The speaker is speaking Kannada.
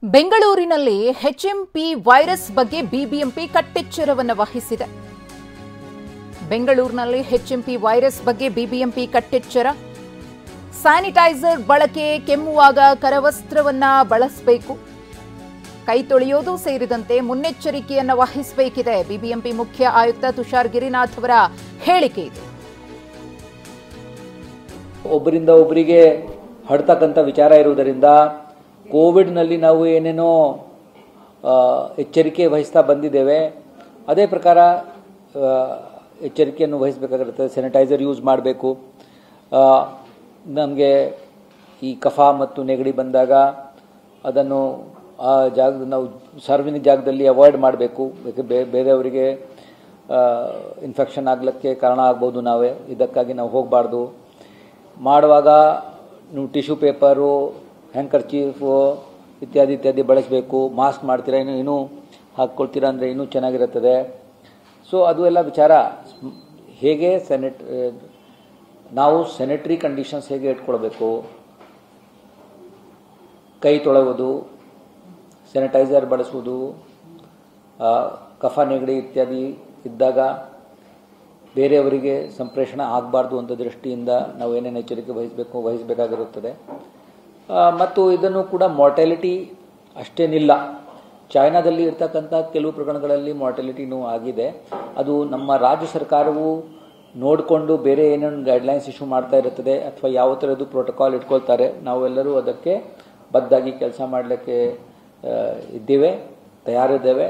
ಬೆಂಗಳೂರಿನಲ್ಲಿ ಎಚ್ಎಂಪಿ ವೈರಸ್ ಬಗ್ಗೆ ಬಿಬಿಎಂಪಿ ಕಟ್ಟೆಚ್ಚರವನ್ನು ವಹಿಸಿದೆ. ಬೆಂಗಳೂರಿನಲ್ಲಿ ಎಚ್ಎಂಪಿ ವೈರಸ್ ಬಗ್ಗೆ ಬಿಬಿಎಂಪಿ ಕಟ್ಟೆಚ್ಚರ. ಸ್ಯಾನಿಟೈಸರ್ ಬಳಕೆ, ಕೆಮ್ಮುವಾಗ ಕರವಸ್ತ್ರವನ್ನ ಬಳಸಬೇಕು, ಕೈ ತೊಳೆಯೋದು ಸೇರಿದಂತೆ ಮುನ್ನೆಚ್ಚರಿಕೆಯನ್ನು ವಹಿಸಬೇಕಿದೆ. ಬಿಬಿಎಂಪಿ ಮುಖ್ಯ ಆಯುಕ್ತ ತುಷಾರ್ ಗಿರಿನಾಥ್ ಅವರ ಹೇಳಿಕೆ ಇದೆ. ಒಬ್ಬರಿಂದ ಒಬ್ಬರಿಗೆ ಹರಡ್ತಕ್ಕಂಥ ವಿಚಾರ ಇರುವುದರಿಂದ ಕೋವಿಡ್ನಲ್ಲಿ ನಾವು ಏನೇನೋ ಎಚ್ಚರಿಕೆ ವಹಿಸ್ತಾ ಬಂದಿದ್ದೇವೆ, ಅದೇ ಪ್ರಕಾರ ಎಚ್ಚರಿಕೆಯನ್ನು ವಹಿಸಬೇಕಾಗಿರುತ್ತೆ. ಸ್ಯಾನಿಟೈಸರ್ ಯೂಸ್ ಮಾಡಬೇಕು. ನಮಗೆ ಈ ಕಫ ಮತ್ತು ನೆಗಡಿ ಬಂದಾಗ ಅದನ್ನು ಆ ಜಾಗದ ನಾವು ಸಾರ್ವಜನಿಕ ಜಾಗದಲ್ಲಿ ಅವಾಯ್ಡ್ ಮಾಡಬೇಕು. ಬೇರೆಯವರಿಗೆ ಇನ್ಫೆಕ್ಷನ್ ಆಗಲಿಕ್ಕೆ ಕಾರಣ ಆಗ್ಬೋದು ನಾವೇ, ಇದಕ್ಕಾಗಿ ನಾವು ಹೋಗಬಾರ್ದು. ಮಾಡುವಾಗ ನೀವು ಟಿಶ್ಯೂ ಪೇಪರು, ಹ್ಯಾಂಕರ್ಚೀಫು ಇತ್ಯಾದಿ ಬಳಸಬೇಕು. ಮಾಸ್ಕ್ ಮಾಡ್ತೀರಾ, ಇನ್ನೂ ಹಾಕ್ಕೊಳ್ತೀರಾ ಅಂದರೆ ಇನ್ನೂ ಚೆನ್ನಾಗಿರುತ್ತದೆ. ಸೊ ಅದು ಎಲ್ಲ ವಿಚಾರ. ಹೇಗೆ ನಾವು ಸ್ಯಾನಿಟರಿ ಕಂಡೀಷನ್ಸ್ ಹೇಗೆ ಇಟ್ಕೊಳ್ಬೇಕು, ಕೈ ತೊಳೆಯುವುದು, ಸ್ಯಾನಿಟೈಸರ್ ಬಳಸುವುದು, ಕಫ ನೆಗಡಿ ಇತ್ಯಾದಿ ಇದ್ದಾಗ ಬೇರೆಯವರಿಗೆ ಸಂಪ್ರೇಷಣೆ ಆಗಬಾರ್ದು ಅಂತ ದೃಷ್ಟಿಯಿಂದ ನಾವು ಏನೇನು ಎಚ್ಚರಿಕೆ ವಹಿಸಬೇಕಾಗಿರುತ್ತದೆ. ಮತ್ತು ಇದನ್ನು ಕೂಡ ಮಾರ್ಟಾಲಿಟಿ ಅಷ್ಟೇನಿಲ್ಲ. ಚೈನಾದಲ್ಲಿ ಇರ್ತಕ್ಕಂಥ ಕೆಲವು ಪ್ರಕರಣಗಳಲ್ಲಿ ಮಾರ್ಟಾಲಿಟಿನೂ ಆಗಿದೆ. ಅದು ನಮ್ಮ ರಾಜ್ಯ ಸರ್ಕಾರವು ನೋಡಿಕೊಂಡು ಬೇರೆ ಏನೇನು ಗೈಡ್ಲೈನ್ಸ್ ಇಶ್ಯೂ ಮಾಡ್ತಾ ಇರುತ್ತದೆ ಅಥವಾ ಯಾವ ಥರದ್ದು ಪ್ರೋಟೋಕಾಲ್ ಇಟ್ಕೊಳ್ತಾರೆ, ನಾವೆಲ್ಲರೂ ಅದಕ್ಕೆ ಬದ್ಧಾಗಿ ಕೆಲಸ ಮಾಡಲಿಕ್ಕೆ ತಯಾರಿದ್ದೇವೆ.